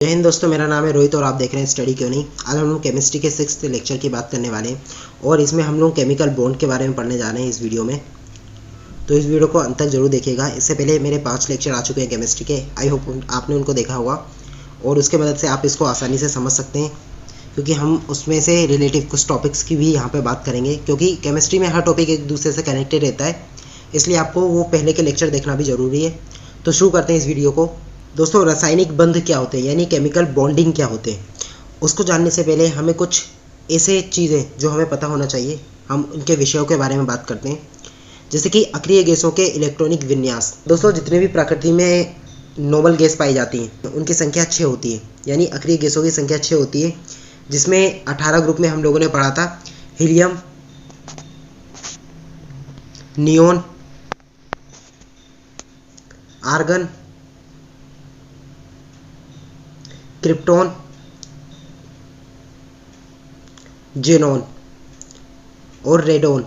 जय हिंद दोस्तों, मेरा नाम है रोहित और आप देख रहे हैं स्टडी क्यों नहीं। आज हम लोग केमिस्ट्री के 6th लेक्चर की बात करने वाले हैं और इसमें हम लोग केमिकल बॉन्ड के बारे में पढ़ने जा रहे हैं इस वीडियो में। तो इस वीडियो को अंत तक जरूर देखिएगा। इससे पहले मेरे 5 लेक्चर आ चुके हैं केमिस्ट्री के, आई होप आपने उनको देखा होगा और उसके मदद से आप इसको आसानी से समझ सकते हैं, क्योंकि हम उसमें से रिलेटिव कुछ टॉपिक्स की भी यहाँ पर बात करेंगे, क्योंकि केमिस्ट्री में हर टॉपिक एक दूसरे से कनेक्टेड रहता है, इसलिए आपको वो पहले के लेक्चर देखना भी ज़रूरी है। तो शुरू करते हैं इस वीडियो को। दोस्तों, रासायनिक बंध क्या होते हैं यानी केमिकल बॉन्डिंग क्या होते हैं, उसको जानने से पहले हमें कुछ ऐसे चीज़ें जो हमें पता होना चाहिए, हम उनके विषयों के बारे में बात करते हैं। जैसे कि अक्रिय गैसों के इलेक्ट्रॉनिक विन्यास। दोस्तों, जितने भी प्रकृति में नॉर्मल गैस पाई जाती हैं उनकी संख्या 6 होती है, यानी अक्रिय गैसों की संख्या 6 होती है, जिसमें 18 ग्रुप में हम लोगों ने पढ़ा था helium, neon, argon, krypton, xenon और रेडॉन।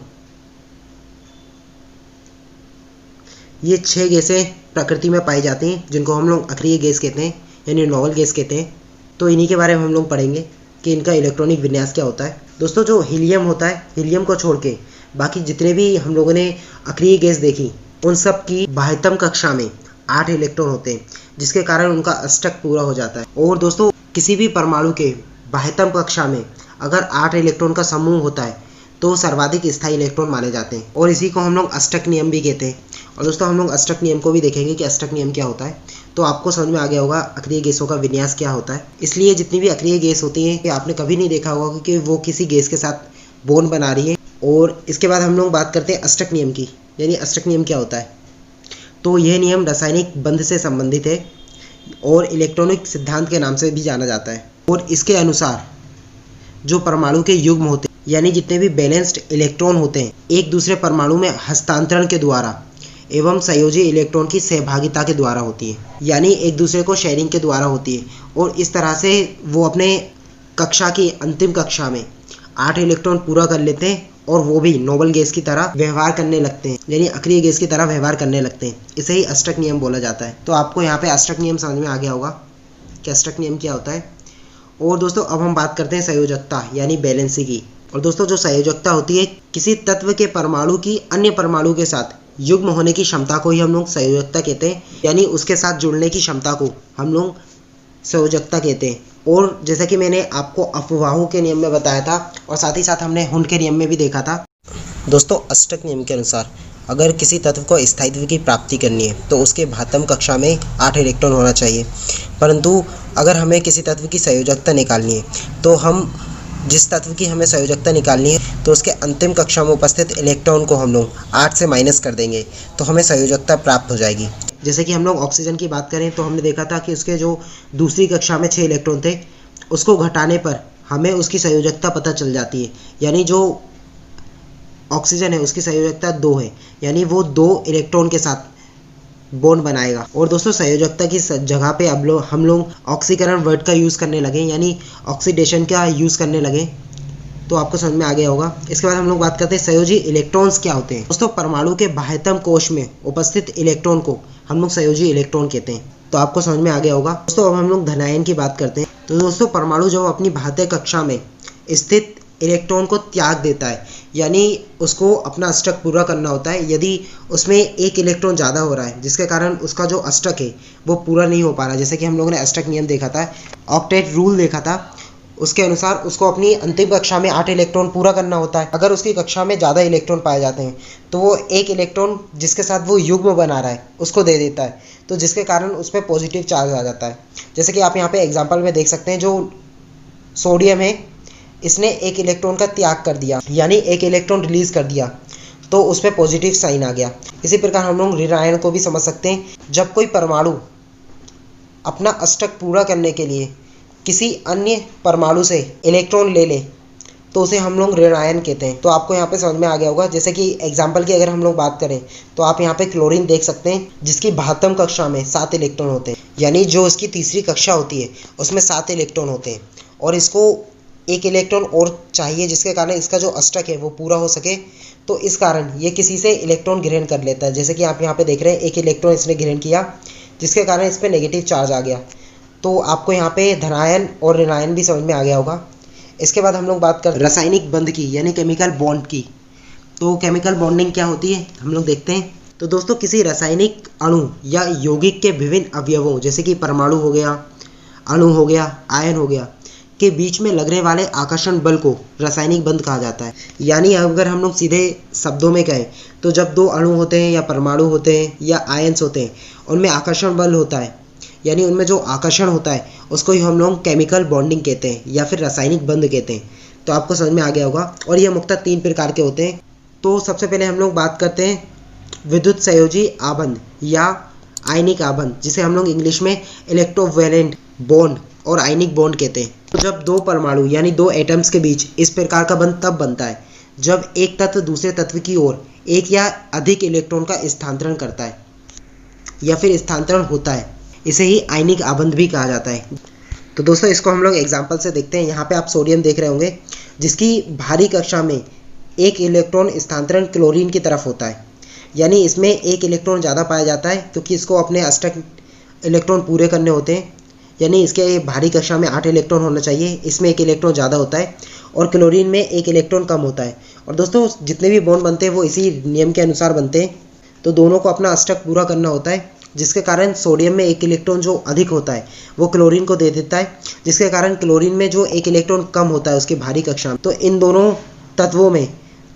ये 6 गैसें प्रकृति में पाई जाती हैं, जिनको हम लोग अक्रिय गैस कहते हैं यानी नॉवल गैस कहते हैं। तो इन्हीं के बारे में हम लोग पढ़ेंगे कि इनका इलेक्ट्रॉनिक विन्यास क्या होता है। दोस्तों, जो हीलियम होता है, हीलियम को छोड़ के बाकी जितने भी हम लोगों ने अक्रिय गैस देखी, उन सब की बाह्यतम कक्षा में 8 इलेक्ट्रॉन होते हैं, जिसके कारण उनका अष्टक पूरा हो जाता है। और दोस्तों, किसी भी परमाणु के बाह्यतम कक्षा में अगर 8 इलेक्ट्रॉन का समूह होता है तो सर्वाधिक स्थायी इलेक्ट्रॉन माने जाते हैं, और इसी को हम लोग अष्टक नियम भी कहते हैं। और दोस्तों, हम लोग अष्टक नियम को भी देखेंगे कि अष्टक नियम क्या होता है, तो आपको समझ में आ गया होगा अक्रिय गैसों का विन्यास क्या होता है। इसलिए जितनी भी अक्रिय गैस होती है, आपने कभी नहीं देखा होगा कि वो किसी गैस के साथ बॉन्ड बना रही है। और इसके बाद हम लोग बात करते हैं अष्टक नियम की, यानी अष्टक नियम क्या होता है। तो यह नियम रासायनिक बंध से संबंधित है और इलेक्ट्रॉनिक सिद्धांत के नाम से भी जाना जाता है। और इसके अनुसार जो परमाणु के युग्म होते हैं, यानी जितने भी बैलेंस्ड इलेक्ट्रॉन होते हैं, एक दूसरे परमाणु में हस्तांतरण के द्वारा एवं संयोजी इलेक्ट्रॉन की सहभागिता के द्वारा होती है, यानी एक दूसरे को शेयरिंग के द्वारा होती है। और इस तरह से वो अपने कक्षा की अंतिम कक्षा में 8 इलेक्ट्रॉन पूरा कर लेते हैं और वो भी नोबल गैस की तरह व्यवहार करने लगते हैं, यानी अक्रिय गैस की तरह व्यवहार करने लगते हैं। इसे ही अष्टक नियम बोला जाता है। तो आपको यहाँ पे अष्टक नियम समझ में आ गया होगा कि अष्टक नियम क्या होता है। और दोस्तों, अब हम बात करते हैं संयोजकता यानी बैलेंसी की। और दोस्तों, जो संयोजकता होती है, किसी तत्व के परमाणु की अन्य परमाणु के साथ युग्म होने की क्षमता को ही हम लोग संयोजकता कहते हैं, यानी उसके साथ जुड़ने की क्षमता को हम लोग संयोजकता कहते हैं। और जैसा कि मैंने आपको अफवाहों के नियम में बताया था और साथ ही साथ हमने हुंड के नियम में भी देखा था। दोस्तों, अष्टक नियम के अनुसार अगर किसी तत्व को स्थायित्व की प्राप्ति करनी है तो उसके बाह्यतम कक्षा में 8 इलेक्ट्रॉन होना चाहिए। परंतु अगर हमें किसी तत्व की संयोजकता निकालनी है तो हम जिस तत्व की हमें संयोजकता निकालनी है तो उसके अंतिम कक्षा में उपस्थित इलेक्ट्रॉन को हम लोग 8 से माइनस कर देंगे, तो हमें संयोजकता प्राप्त हो जाएगी। जैसे कि हम लोग ऑक्सीजन की बात करें तो हमने देखा था कि उसके जो दूसरी कक्षा में 6 इलेक्ट्रॉन थे, उसको घटाने पर हमें उसकी संयोजकता पता चल जाती है, यानी जो ऑक्सीजन है उसकी संयोजकता 2 है, यानी वो 2 इलेक्ट्रॉन के साथ बॉन्ड बनाएगा। और दोस्तों, संयोजकता की जगह पे अब हम लोग ऑक्सीकरण वर्ड का यूज़ करने लगे, यानी ऑक्सीडेशन का यूज़ करने लगे। तो आपको समझ में आ गया होगा। इसके बाद हम लोग बात करते हैं संयोजी इलेक्ट्रॉन्स क्या होते हैं। दोस्तों, परमाणु के बाह्यतम कोश में उपस्थित इलेक्ट्रॉन को हम लोग संयोजी इलेक्ट्रॉन कहते हैं। तो आपको समझ में आ गया होगा। दोस्तों, अब हम लोग धनायन की बात करते हैं। तो दोस्तों, परमाणु जब अपनी बाह्य कक्षा में स्थित इलेक्ट्रॉन को त्याग देता है, यानी उसको अपना अष्टक पूरा करना होता है, यदि उसमें एक इलेक्ट्रॉन ज़्यादा हो रहा है जिसके कारण उसका जो अष्टक है वो पूरा नहीं हो पा रहा, जैसे कि हम लोगों ने अष्टक नियम देखा था, ऑक्टेट रूल देखा था, उसके अनुसार उसको अपनी अंतिम कक्षा में 8 इलेक्ट्रॉन पूरा करना होता है। अगर उसकी कक्षा में ज़्यादा इलेक्ट्रॉन पाए जाते हैं तो वो एक इलेक्ट्रॉन जिसके साथ वो युग्म बना रहा है उसको दे देता है, तो जिसके कारण उस पर पॉजिटिव चार्ज आ जाता है। जैसे कि आप यहाँ पे एग्जाम्पल में देख सकते हैं, जो सोडियम है इसने एक इलेक्ट्रॉन का त्याग कर दिया, यानी एक इलेक्ट्रॉन रिलीज कर दिया, तो उस पर पॉजिटिव साइन आ गया। इसी प्रकार हम लोग ऋणायन को भी समझ सकते हैं। जब कोई परमाणु अपना अष्टक पूरा करने के लिए किसी अन्य परमाणु से इलेक्ट्रॉन ले ले तो उसे हम लोग ऋणायन कहते हैं। तो आपको यहाँ पे समझ में आ गया होगा। जैसे कि एग्जाम्पल की अगर हम लोग बात करें तो आप यहाँ पे क्लोरीन देख सकते हैं, जिसकी बाह्यतम कक्षा में 7 इलेक्ट्रॉन होते हैं, यानी जो इसकी तीसरी कक्षा होती है उसमें 7 इलेक्ट्रॉन होते हैं, और इसको एक इलेक्ट्रॉन और चाहिए जिसके कारण इसका जो अष्टक है वो पूरा हो सके। तो इस कारण ये किसी से इलेक्ट्रॉन ग्रहण कर लेता है। जैसे कि आप यहाँ पे देख रहे हैं, एक इलेक्ट्रॉन इसने ग्रहण किया जिसके कारण इस पर नेगेटिव चार्ज आ गया। तो आपको यहाँ पे धनायन और ऋणायन भी समझ में आ गया होगा। इसके बाद हम लोग बात कर रासायनिक बंध की यानी केमिकल बॉन्ड की। तो केमिकल बॉन्डिंग क्या होती है हम लोग देखते हैं। तो दोस्तों किसी रासायनिक अणु या यौगिक के विभिन्न अवयवों जैसे कि परमाणु हो गया, अणु हो गया, आयन हो गया के बीच में लगने वाले आकर्षण बल को रासायनिक बंध कहा जाता है। यानी अगर हम लोग सीधे शब्दों में कहें तो जब दो अणु होते हैं या परमाणु होते हैं या आयन्स होते हैं उनमें आकर्षण बल होता है, यानी उनमें जो आकर्षण होता है उसको ही हम लोग केमिकल बॉन्डिंग कहते हैं या फिर रासायनिक बंध कहते हैं। तो आपको समझ में आ गया होगा। और ये मुख्यतः 3 प्रकार के होते हैं। तो सबसे पहले हम लोग बात करते हैं विद्युत संयोजी आबंध या आयनिक आबंध, जिसे हम लोग इंग्लिश में इलेक्ट्रोवैलेंट बॉन्ड और आयनिक बॉन्ड कहते हैं। तो जब दो परमाणु यानी 2 एटम्स के बीच इस प्रकार का बंध तब बनता है जब एक तत्व दूसरे तत्व की ओर एक या अधिक इलेक्ट्रॉन का स्थानांतरण करता है या फिर स्थानांतरण होता है। इसे ही आयनिक आबंध भी कहा जाता है। तो दोस्तों इसको हम लोग एग्जाम्पल से देखते हैं। यहाँ पे आप सोडियम देख रहे होंगे जिसकी भारी कक्षा में एक इलेक्ट्रॉन स्थानांतरण क्लोरीन की तरफ होता है, यानी इसमें एक इलेक्ट्रॉन ज़्यादा पाया जाता है क्योंकि इसको अपने अष्टक इलेक्ट्रॉन पूरे करने होते हैं। यानी इसके भारी कक्षा में 8 इलेक्ट्रॉन होना चाहिए, इसमें 1 इलेक्ट्रॉन ज़्यादा होता है और क्लोरीन में 1 इलेक्ट्रॉन कम होता है। और दोस्तों जितने भी बॉन्ड बनते हैं वो इसी नियम के अनुसार बनते हैं। तो दोनों को अपना अष्टक पूरा करना होता है, जिसके कारण सोडियम में 1 इलेक्ट्रॉन जो अधिक होता है वो क्लोरीन को दे देता है, जिसके कारण क्लोरीन में जो 1 इलेक्ट्रॉन कम होता है उसकी भारी कक्षा में। तो इन दोनों तत्वों में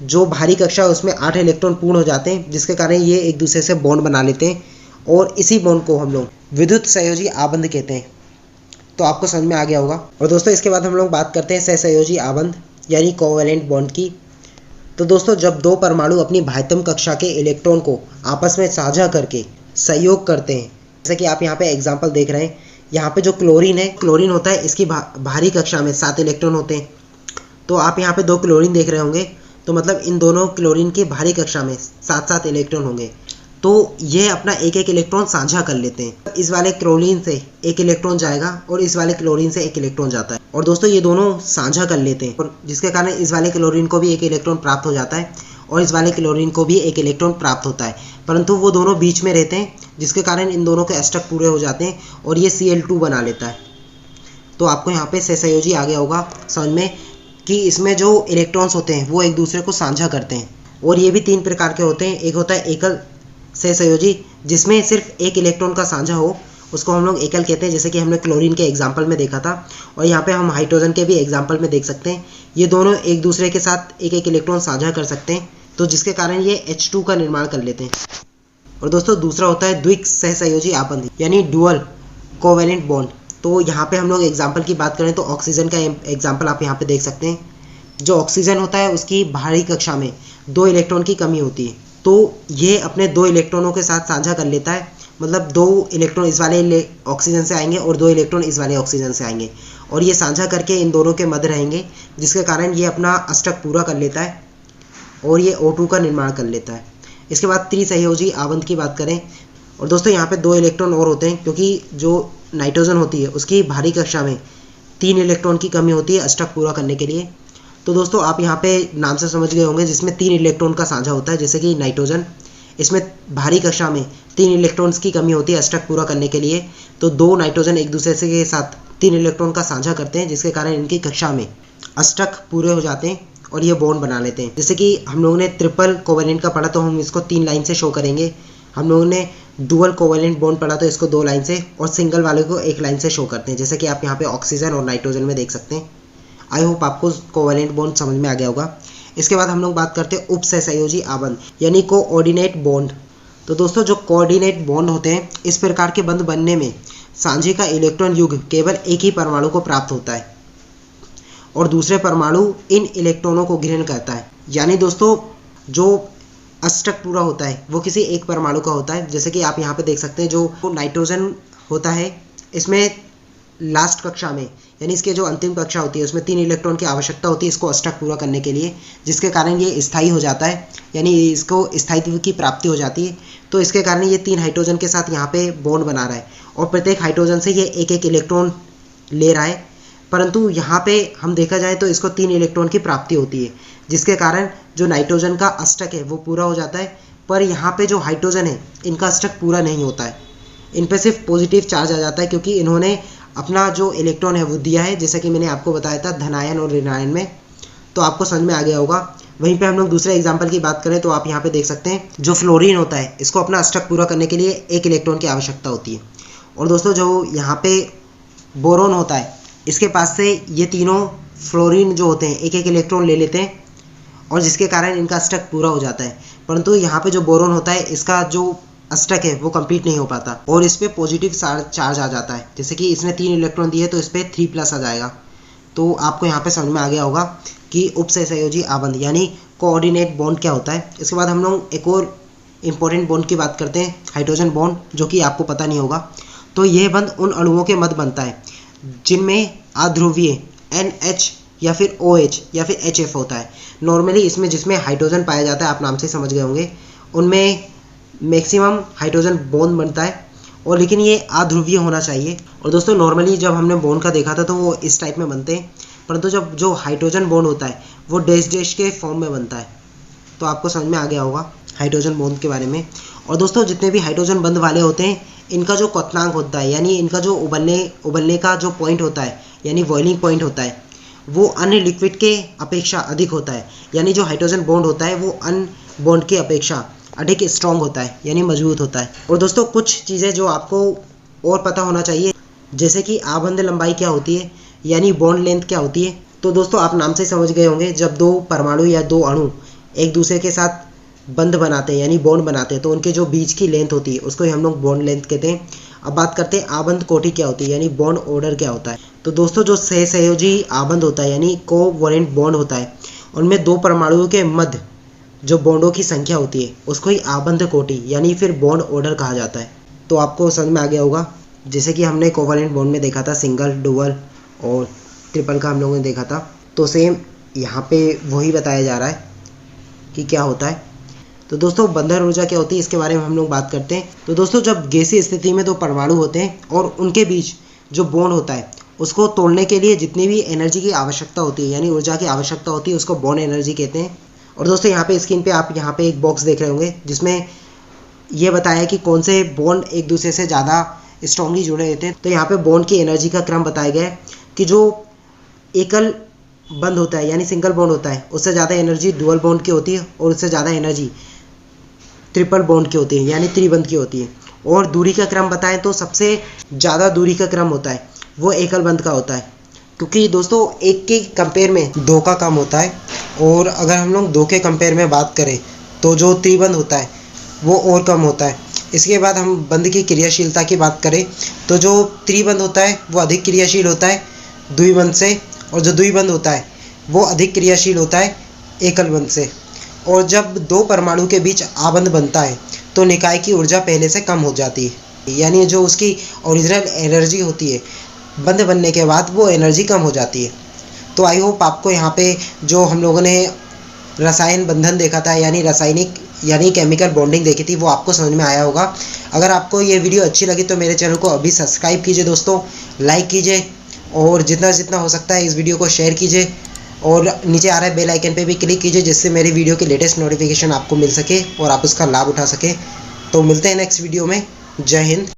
जो भारी कक्षा है उसमें 8 इलेक्ट्रॉन पूर्ण हो जाते हैं, जिसके कारण ये एक दूसरे से बॉन्ड बना लेते हैं और इसी बॉन्ड को हम लोग विद्युत संयोजी आबंध कहते हैं। तो आपको समझ में आ गया होगा। और दोस्तों इसके बाद हम लोग बात करते हैं सहसंयोजी आबंध यानी कोवैलेंट बॉन्ड की। तो दोस्तों जब 2 परमाणु अपनी बाह्यतम कक्षा के इलेक्ट्रॉन को आपस में साझा करके सहयोग करते हैं, जैसे कि आप यहाँ पे एग्जांपल देख रहे हैं, यहाँ पे जो क्लोरीन होता है इसकी भारी कक्षा में 7 इलेक्ट्रॉन होते हैं। तो आप यहाँ पे 2 क्लोरीन देख रहे होंगे, तो मतलब इन दोनों क्लोरीन की भारी कक्षा में 7-7 इलेक्ट्रॉन होंगे। तो ये अपना 1-1 इलेक्ट्रॉन साझा कर लेते हैं। इस वाले क्लोरीन से 1 इलेक्ट्रॉन जाएगा और इस वाले क्लोरीन से 1 इलेक्ट्रॉन जाता है। और दोस्तों ये दोनों साझा कर लेते हैं, और जिसके कारण इस वाले क्लोरीन को भी 1 इलेक्ट्रॉन प्राप्त हो जाता है और इस वाले क्लोरीन को भी 1 इलेक्ट्रॉन प्राप्त होता है। परंतु वो दोनों बीच में रहते हैं, जिसके कारण इन दोनों के अष्टक पूरे हो जाते हैं और ये Cl2 बना लेता है। तो आपको यहाँ पे सहसंयोजी आ गया होगा समझ में कि इसमें जो इलेक्ट्रॉन्स होते हैं वो एक दूसरे को साझा करते हैं। और ये भी 3 प्रकार के होते हैं। एक होता है एकल सहसंयोजी, जिसमें सिर्फ 1 इलेक्ट्रॉन का साझा हो, उसको हम लोग एकल कहते हैं, जैसे कि हमने क्लोरीन के एग्जाम्पल में देखा था। और यहाँ पे हम हाइड्रोजन के भी एग्जाम्पल में देख सकते हैं, ये दोनों एक दूसरे के साथ 1-1 इलेक्ट्रॉन साझा कर सकते हैं, तो जिसके कारण ये H2 का निर्माण कर लेते हैं। और दोस्तों दूसरा होता है द्विक सहसंयोजी आबंध यानी डुअल कोवैलेंट बॉन्ड। तो यहाँ पे हम लोग एग्जाम्पल की बात करें तो ऑक्सीजन का एग्जाम्पल आप यहाँ पे देख सकते हैं। जो ऑक्सीजन होता है उसकी भारी कक्षा में 2 इलेक्ट्रॉन की कमी होती है, तो ये अपने 2 इलेक्ट्रॉनों के साथ साझा कर लेता है। मतलब 2 इलेक्ट्रॉन इस वाले ऑक्सीजन से आएंगे और 2 इलेक्ट्रॉन इस वाले ऑक्सीजन से आएंगे, और ये साझा करके इन दोनों के मध्य रहेंगे, जिसके कारण ये अपना अष्टक पूरा कर लेता है और ये O2 का निर्माण कर लेता है। इसके बाद त्रिसहयोजी आबंध की बात करें, और दोस्तों यहाँ पे 2 इलेक्ट्रॉन और होते हैं, क्योंकि जो नाइट्रोजन होती है उसकी भारी कक्षा में 3 इलेक्ट्रॉन की कमी होती है अष्टक पूरा करने के लिए। तो दोस्तों आप यहाँ पे नाम से समझ गए होंगे, जिसमें 3 इलेक्ट्रॉन का साझा होता है, जैसे कि नाइट्रोजन, इसमें भारी कक्षा में 3 इलेक्ट्रॉन्स की कमी होती है अष्टक पूरा करने के लिए। तो 2 नाइट्रोजन एक दूसरे से के साथ 3 इलेक्ट्रॉन का साझा करते हैं, जिसके कारण इनकी कक्षा में अष्टक पूरे हो जाते हैं और ये बॉन्ड बना लेते हैं। जैसे कि हम लोगों ने ट्रिपल कोवैलेंट का पढ़ा तो हम इसको 3 लाइन से शो करेंगे, हम लोगों ने डुअल कोवैलेंट बॉन्ड पढ़ा तो इसको 2 लाइन से, और सिंगल वाले को 1 लाइन से शो करते हैं, जैसे कि आप यहाँ पे ऑक्सीजन और नाइट्रोजन में देख सकते हैं। आई होप आपको कोवैलेंट बॉन्ड समझ में आ गया होगा। इसके बाद हम लोग बात करते हैं उपसहसंयोजी आबंध यानी कोऑर्डिनेट बॉन्ड। तो दोस्तों जो कोऑर्डिनेट बॉन्ड होते हैं, इस प्रकार के बंध बनने में सांझे का इलेक्ट्रॉन युग्म केवल एक ही परमाणु को प्राप्त होता है और दूसरे परमाणु इन इलेक्ट्रॉनों को ग्रहण करता है। यानी दोस्तों जो अष्टक पूरा होता है वो किसी एक परमाणु का होता है, जैसे कि आप यहाँ पे देख सकते हैं जो नाइट्रोजन होता है, इसमें लास्ट कक्षा में यानी इसके जो अंतिम कक्षा होती है उसमें 3 इलेक्ट्रॉन की आवश्यकता होती है इसको अष्टक पूरा करने के लिए, जिसके कारण ये स्थायी हो जाता है, यानी इसको स्थायित्व की प्राप्ति हो जाती है। तो इसके कारण ये 3 हाइड्रोजन के साथ यहाँ पे बॉन्ड बना रहा है और प्रत्येक हाइड्रोजन से ये 1-1 इलेक्ट्रॉन ले रहा है, परंतु यहाँ पे हम देखा जाए तो इसको 3 इलेक्ट्रॉन की प्राप्ति होती है, जिसके कारण जो नाइट्रोजन का अष्टक है वो पूरा हो जाता है। पर यहाँ पे जो हाइड्रोजन है इनका अष्टक पूरा नहीं होता है, इन पे सिर्फ पॉजिटिव चार्ज आ जाता है, क्योंकि इन्होंने अपना जो इलेक्ट्रॉन है वो दिया है, जैसा कि मैंने आपको बताया था धनायन और ऋणायन में, तो आपको समझ में आ गया होगा। वहीं पे हम लोग दूसरे एग्जाम्पल की बात करें तो आप यहाँ पे देख सकते हैं जो फ्लोरीन होता है इसको अपना अष्टक पूरा करने के लिए एक इलेक्ट्रॉन की आवश्यकता होती है। और दोस्तों जो यहाँ पे बोरोन होता है इसके पास से ये तीनों फ्लोरीन जो होते हैं एक एक इलेक्ट्रॉन ले लेते हैं और जिसके कारण इनका अष्टक पूरा हो जाता है। परंतु यहाँ पे जो बोरोन होता है इसका जो अष्टक है वो कंप्लीट नहीं हो पाता और इस पर पॉजिटिव चार्ज आ जाता है। जैसे कि इसने 3 इलेक्ट्रॉन दिए तो इस पर 3+ आ जाएगा। तो आपको यहाँ पे समझ में आ गया होगा कि उपसहसंयोजी आबंध यानी कोऑर्डिनेट बॉन्ड क्या होता है। इसके बाद हम लोग एक और इम्पोर्टेंट बॉन्ड की बात करते हैं, हाइड्रोजन बॉन्ड, जो कि आपको पता नहीं होगा। तो यह बंध उन अणुओं के मध्य बनता है जिनमें अध्रुवीय NH या फिर OH या फिर HF होता है। नॉर्मली इसमें जिसमें हाइड्रोजन पाया जाता है, आप नाम से समझ गए होंगे, उनमें मैक्सिमम हाइड्रोजन बॉन्ड बनता है और लेकिन ये अध्रुवीय होना चाहिए। और दोस्तों नॉर्मली जब हमने बॉन्ड का देखा था तो वो इस टाइप में बनते हैं, परंतु जब जो हाइड्रोजन बॉन्ड होता है वो डैश डैश के फॉर्म में बनता है। तो आपको समझ में आ गया होगा हाइड्रोजन बॉन्ड के बारे में। और दोस्तों जितने भी हाइड्रोजन बंध वाले होते हैं इनका जो क्वथनांक होता है यानी इनका जो उबलने का जो पॉइंट होता है यानी बॉइलिंग पॉइंट होता है वो अन्य लिक्विड के अपेक्षा अधिक होता है। यानी जो हाइड्रोजन बॉन्ड होता है वो अन्य बॉन्ड की अपेक्षा अधिक स्ट्रॉन्ग होता है यानी मजबूत होता है। और दोस्तों कुछ चीज़ें जो आपको और पता होना चाहिए, जैसे कि आबंध लंबाई क्या होती है यानी बॉन्ड लेंथ क्या होती है। तो दोस्तों आप नाम से समझ गए होंगे, जब 2 परमाणु या 2 अणु एक दूसरे के साथ बंध बनाते हैं यानी बॉन्ड बनाते हैं तो उनके जो बीच की लेंथ होती है उसको ही हम लोग बॉन्ड लेंथ कहते हैं। अब बात करते हैं आबंध कोटि क्या होती है यानी बॉन्ड ऑर्डर क्या होता है। तो दोस्तों जो सहसंयोजी आबंध होता है यानी कोवैलेंट बॉन्ड होता है उनमें 2 परमाणुओं के मध्य जो बॉन्डों की संख्या होती है उसको ही आबंध कोटि यानी फिर बॉन्ड ऑर्डर कहा जाता है। तो आपको समझ में आ गया होगा, जैसे कि हमने कोवैलेंट बॉन्ड में देखा था सिंगल, डुअल और ट्रिपल का हम लोगों ने देखा था, तो सेम यहाँ पे वही बताया जा रहा है कि क्या होता है। तो दोस्तों बंधन ऊर्जा क्या होती है इसके बारे में हम लोग बात करते हैं। तो दोस्तों जब गैसीय स्थिति में 2 परमाणु होते हैं और उनके बीच जो बॉन्ड होता है उसको तोड़ने के लिए जितनी भी एनर्जी की आवश्यकता होती है यानी ऊर्जा की आवश्यकता होती है उसको बॉन्ड एनर्जी कहते हैं। और दोस्तों यहाँ पे स्क्रीन पे आप यहाँ पे एक बॉक्स देख रहे होंगे जिसमें ये बताया कि कौन से बॉन्ड एक दूसरे से ज़्यादा स्ट्रांगली जुड़े रहते हैं। तो यहाँ पे बॉन्ड की एनर्जी का क्रम बताया गया है कि जो एकल बंध होता है यानी सिंगल बॉन्ड होता है उससे ज़्यादा एनर्जी डुअल बॉन्ड की होती है और उससे ज़्यादा एनर्जी ट्रिपल बॉन्ड की होती है यानी त्रिबंध की होती है। और दूरी का क्रम बताएं तो सबसे ज़्यादा दूरी का क्रम होता है वो एकल बंध का होता है, क्योंकि दोस्तों एक के कंपेयर में 2 का कम होता है। और अगर हम लोग 2 के कंपेयर में बात करें तो जो त्रिबंध होता है वो और कम होता है। इसके बाद हम बंध की क्रियाशीलता की बात करें तो जो त्रिबंध होता है वो अधिक क्रियाशील होता है द्विबंध से, और जो द्विबंध होता है वो अधिक क्रियाशील होता है एकल बंध से। और जब 2 परमाणु के बीच आबंध बनता है तो निकाय की ऊर्जा पहले से कम हो जाती है यानी जो उसकी ओरिजिनल एनर्जी होती है बंध बनने के बाद वो एनर्जी कम हो जाती है। तो आई होप आपको यहाँ पे जो हम लोगों ने रसायन बंधन देखा था यानी रासायनिक यानी केमिकल बॉन्डिंग देखी थी वो आपको समझ में आया होगा। अगर आपको ये वीडियो अच्छी लगी तो मेरे चैनल को अभी सब्सक्राइब कीजिए दोस्तों, लाइक कीजिए और जितना जितना हो सकता है इस वीडियो को शेयर कीजिए और नीचे आ रहा है बेल आइकन पे भी क्लिक कीजिए जिससे मेरी वीडियो की लेटेस्ट नोटिफिकेशन आपको मिल सके और आप उसका लाभ उठा सके। तो मिलते हैं नेक्स्ट वीडियो में। जय हिंद।